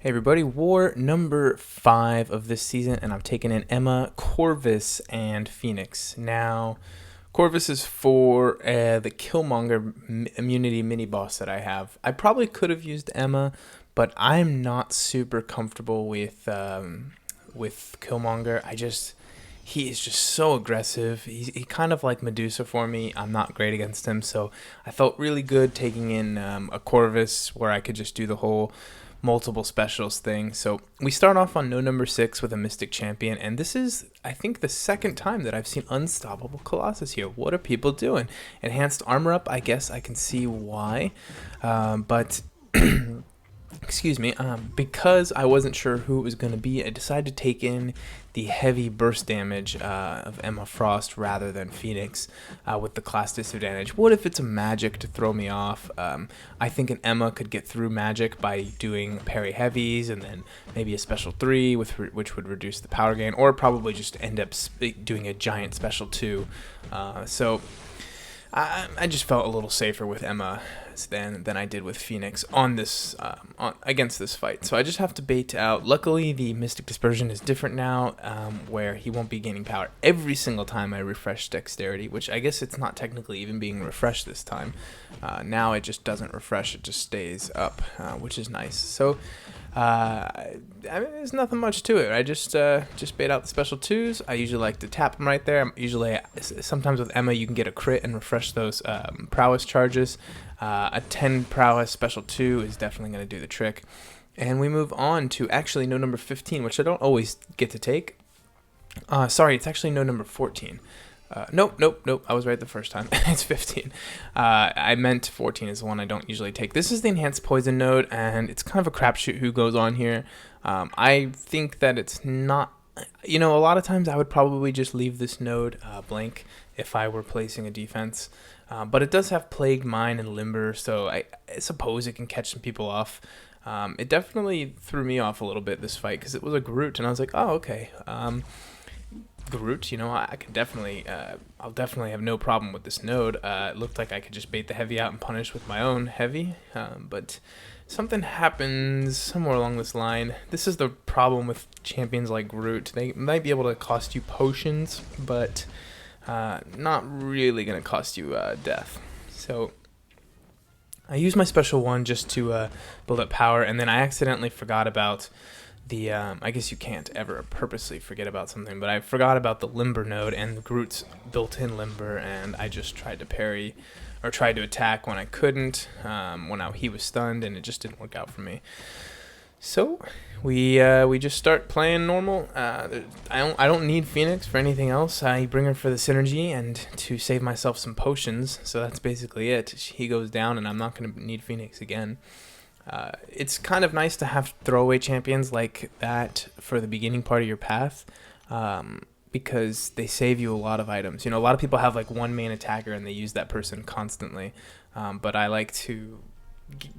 Hey everybody, war number 5 of this season, and I'm taking in Emma, Corvus, and Phoenix. Now, Corvus is for the Killmonger immunity mini-boss that I have. I probably could have used Emma, but I'm not super comfortable with Killmonger. He is just so aggressive. He kind of like Medusa for me. I'm not great against him, so I felt really good taking in a Corvus where I could just do the whole multiple specials thing. So we start off on number 6 with a Mystic Champion, and this is, I think, the second time that I've seen Unstoppable Colossus here. What are people doing? Enhanced armor up, I guess I can see why, but excuse me, because I wasn't sure who it was going to be, I decided to take in the heavy burst damage of Emma Frost rather than Phoenix with the class disadvantage. What if it's a magic to throw me off? I think an Emma could get through magic by doing parry heavies and then maybe a special 3 which would reduce the power gain, or probably just end up doing a giant special 2. So I just felt a little safer with Emma than I did with Phoenix on this against this fight. So I just have to bait out. Luckily, the Mystic Dispersion is different now, where he won't be gaining power every single time I refresh Dexterity, which I guess it's not technically even being refreshed this time. Now it just doesn't refresh; it just stays up, which is nice. So I mean, there's nothing much to it. I just bait out the special 2s. I usually like to tap them right there. Sometimes with Emma you can get a crit and refresh those prowess charges. A 10 prowess special 2 is definitely going to do the trick. And we move on to actually number 15, which I don't always get to take. Sorry, it's actually number 14. Nope. I was right the first time. It's 15. I meant 14 is the one I don't usually take. This is the enhanced poison node, and it's kind of a crapshoot who goes on here. I think that it's not. A lot of times I would probably just leave this node blank if I were placing a defense. But it does have Plague, Mine, and Limber, so I suppose it can catch some people off. It definitely threw me off a little bit this fight because it was a Groot, and I was like, oh, okay. Groot, I can definitely, I'll definitely have no problem with this node. It looked like I could just bait the heavy out and punish with my own heavy, but something happens somewhere along this line. This is the problem with champions like Groot. They might be able to cost you potions, but not really going to cost you death. So I used my special 1 just to build up power, and then I accidentally forgot about the I guess you can't ever purposely forget about something, but I forgot about the Limber node and Groot's built-in Limber, and I just tried to parry or tried to attack when I couldn't, when he was stunned, and it just didn't work out for me. So we just start playing normal. I don't need Phoenix for anything else. I bring her for the synergy and to save myself some potions. So that's basically it. He goes down, and I'm not going to need Phoenix again. It's kind of nice to have throwaway champions like that for the beginning part of your path, because they save you a lot of items. A lot of people have like one main attacker and they use that person constantly, but I like to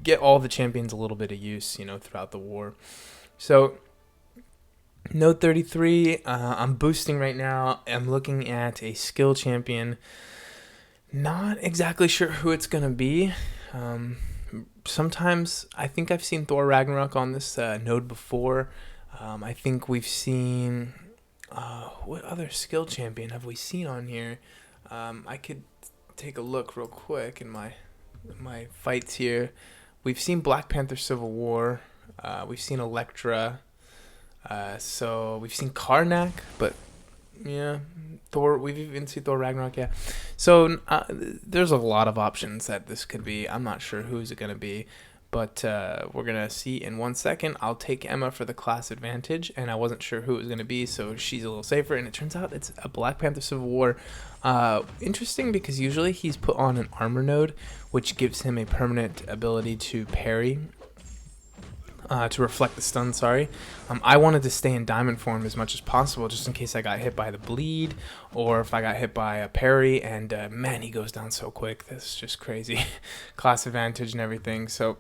get all the champions a little bit of use, throughout the war. So node 33, I'm boosting right now. I'm looking at a skill champion. Not exactly sure who it's gonna be. Sometimes I think I've seen Thor Ragnarok on this node before. I think we've seen what other skill champion have we seen on here? I could take a look real quick in my fights here. We've seen Black Panther Civil War. We've seen Elektra. So we've seen Karnak, but yeah, Thor. We've even seen Thor Ragnarok. Yeah, so there's a lot of options that this could be. I'm not sure who's it gonna be, but we're gonna see in 1 second. I'll take Emma for the class advantage, and I wasn't sure who it was gonna be, so she's a little safer. And it turns out it's a Black Panther Civil War. Interesting, because usually he's put on an armor node, which gives him a permanent ability to parry. To reflect the stun, sorry. I wanted to stay in diamond form as much as possible, just in case I got hit by the bleed, or if I got hit by a parry, and man, he goes down so quick. This is just crazy. Class advantage and everything. So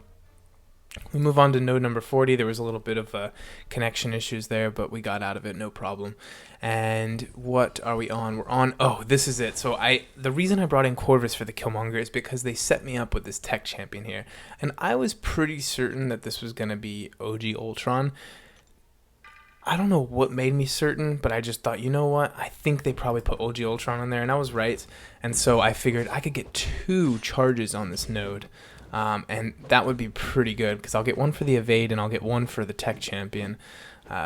We move on to node number 40. There was a little bit of connection issues there, but we got out of it, no problem. And what are we on? We're on, oh, this is it. So the reason I brought in Corvus for the Killmonger is because they set me up with this tech champion here. And I was pretty certain that this was going to be OG Ultron. I don't know what made me certain, but I just thought, you know what? I think they probably put OG Ultron in there, and I was right. And so I figured I could get 2 charges on this node. And that would be pretty good because I'll get 1 for the evade and I'll get 1 for the tech champion.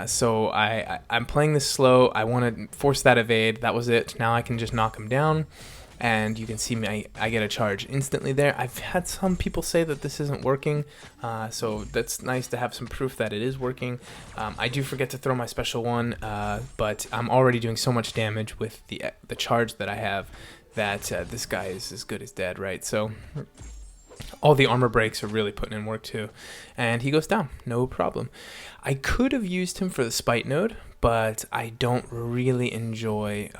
So I'm playing this slow. I want to force that evade. That was it. Now I can just knock him down. And you can see me, I get a charge instantly there. I've had some people say that this isn't working, so that's nice to have some proof that it is working. I do forget to throw my special one, but I'm already doing so much damage with the charge that I have that this guy is as good as dead, right? So all the armor breaks are really putting in work too. And he goes down, no problem. I could have used him for the spite node, but I don't really enjoy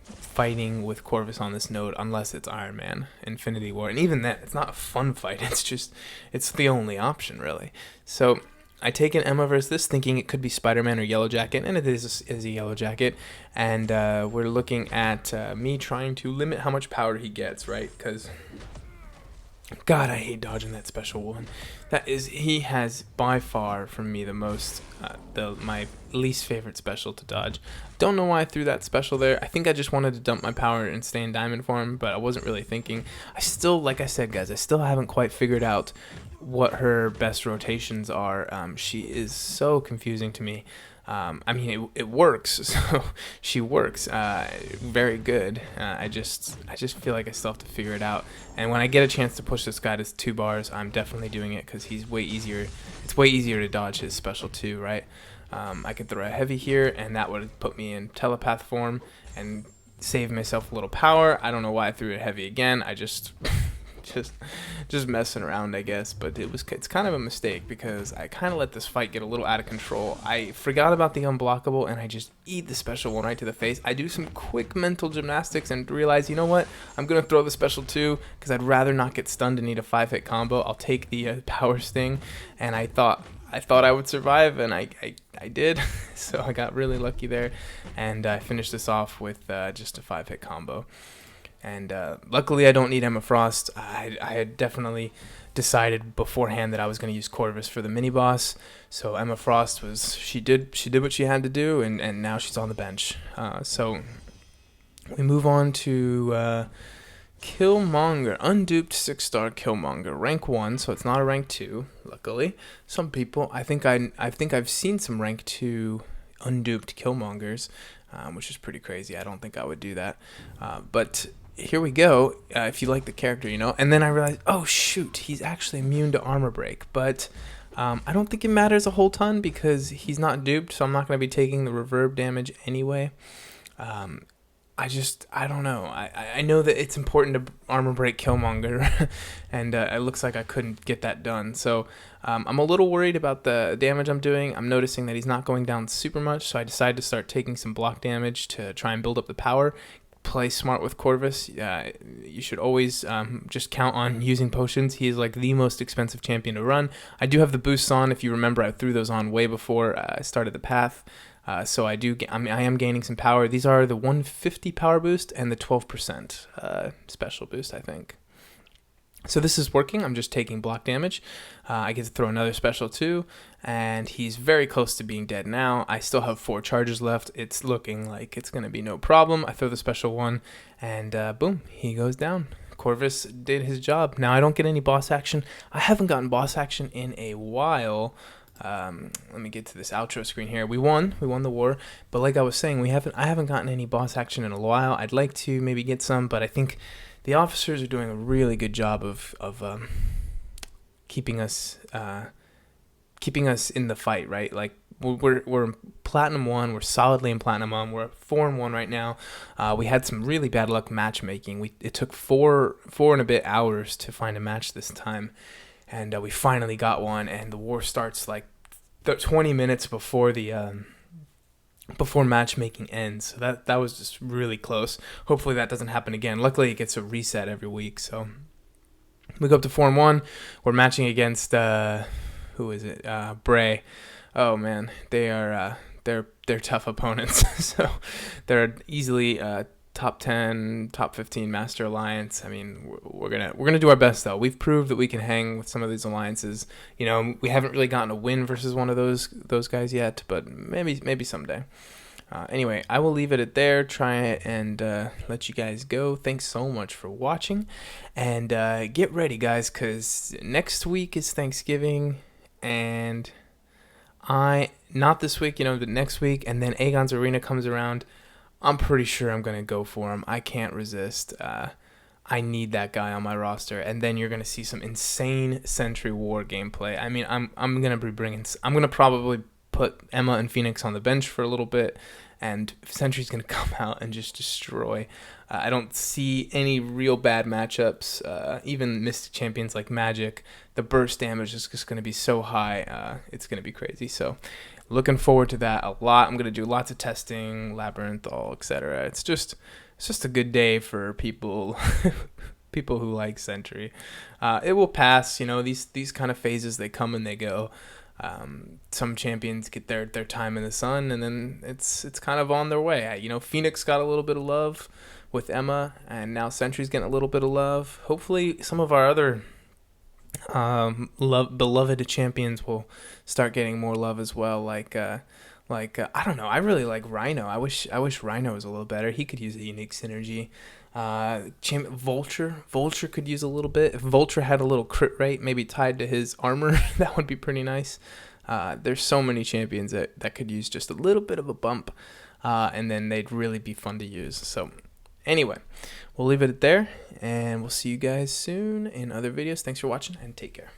fighting with Corvus on this node unless it's Iron Man, Infinity War, and even then, it's not a fun fight. It's the only option really. So I take an Emma versus this, thinking it could be Spider-Man or Yellow Jacket, and it is a Yellow Jacket. And we're looking at me trying to limit how much power he gets, right? Because God, I hate dodging that special one. He has by far from me the most, my least favorite special to dodge. Don't know why I threw that special there. I think I just wanted to dump my power and stay in diamond form, but I wasn't really thinking. I still, like I said, guys, I still haven't quite figured out what her best rotations are. She is so confusing to me. I mean, it works, so she works very good. I just feel like I still have to figure it out. And when I get a chance to push this guy to 2 bars, I'm definitely doing it because he's way easier. It's way easier to dodge his special too, right? I could throw a heavy here, and that would put me in telepath form and save myself a little power. I don't know why I threw it heavy again. I just messing around, I guess, but it's kind of a mistake because I kind of let this fight get a little out of control. I forgot about the unblockable and I just eat the special one right to the face. I do some quick mental gymnastics and realize, you know what, I'm gonna throw the special 2 because I'd rather not get stunned and need a 5-hit combo. I'll take the power sting, and I thought I would survive, and I did. So I got really lucky there, and I finished this off with just a 5-hit combo. And luckily I don't need Emma Frost. I had definitely decided beforehand that I was going to use Corvus for the mini boss. So Emma Frost she did what she had to do, and now she's on the bench. So we move on to Killmonger, unduped 6-star Killmonger, rank 1, so it's not a rank 2. Luckily, some people, I think I've seen some rank 2 unduped Killmongers, which is pretty crazy. I don't think I would do that, but here we go. If you like the character, you know. And then I realized, oh shoot, he's actually immune to armor break, but I don't think it matters a whole ton because he's not duped, so I'm not going to be taking the reverb damage anyway. I don't know. I know that it's important to armor break Killmonger, and it looks like I couldn't get that done. So I'm a little worried about the damage I'm doing. I'm noticing that he's not going down super much, so I decided to start taking some block damage to try and build up the power. Play smart with Corvus. You should always just count on using potions. He is like the most expensive champion to run. I do have the boosts on. If you remember, I threw those on way before I started the path. So I am gaining some power. These are the 150 power boost and the 12% special boost, I think. So this is working. I'm just taking block damage. I get to throw another special too, and he's very close to being dead now. I still have 4 charges left. It's looking like it's going to be no problem. I throw the special one, and boom, he goes down. Corvus did his job. Now I don't get any boss action. I haven't gotten boss action in a while. Let me get to this outro screen here. We won the war, but like I was saying, I haven't gotten any boss action in a while. I'd like to maybe get some, but I think the officers are doing a really good job of keeping us in the fight, right? Like we're Platinum 1, we're solidly in Platinum 1, we're 4-1 right now. We had some really bad luck matchmaking. It took four and a bit hours to find a match this time, and we finally got one. And the war starts like 20 minutes before before matchmaking ends. So that was just really close. Hopefully that doesn't happen again. Luckily it gets a reset every week. So we go up to 4-1. We're matching against who is it? Bray. Oh man, they're tough opponents. So they're easily top 10, top 15 Master Alliance. I mean, we're gonna do our best though. We've proved that we can hang with some of these alliances. You know, we haven't really gotten a win versus one of those guys yet, but maybe someday. Anyway, I will leave it at there. Try it and let you guys go. Thanks so much for watching, and get ready, guys, because next week is Thanksgiving, and not this week, but next week, and then Aegon's Arena comes around. I'm pretty sure I'm gonna go for him. I can't resist. I need that guy on my roster, and then you're gonna see some insane Sentry War gameplay. I mean, I'm gonna probably put Emma and Phoenix on the bench for a little bit, and Sentry's gonna come out and just destroy. I don't see any real bad matchups. Even Mystic champions like Magic, the burst damage is just gonna be so high. It's gonna be crazy. So, looking forward to that a lot. I'm gonna do lots of testing, Labyrinth, etc. It's just a good day for people people who like Sentry. It will pass. These kind of phases, they come and they go. Some champions get their time in the sun, and then it's kind of on their way. Phoenix got a little bit of love with Emma, and now Sentry's getting a little bit of love. Hopefully some of our other beloved champions will start getting more love as well. Like I don't know, I really like Rhino. I wish Rhino was a little better. He could use a unique synergy. Vulture could use a little bit. If Vulture had a little crit rate maybe tied to his armor, that would be pretty nice. There's so many champions that could use just a little bit of a bump, and then they'd really be fun to use. So anyway, we'll leave it there, and we'll see you guys soon in other videos. Thanks for watching, and take care.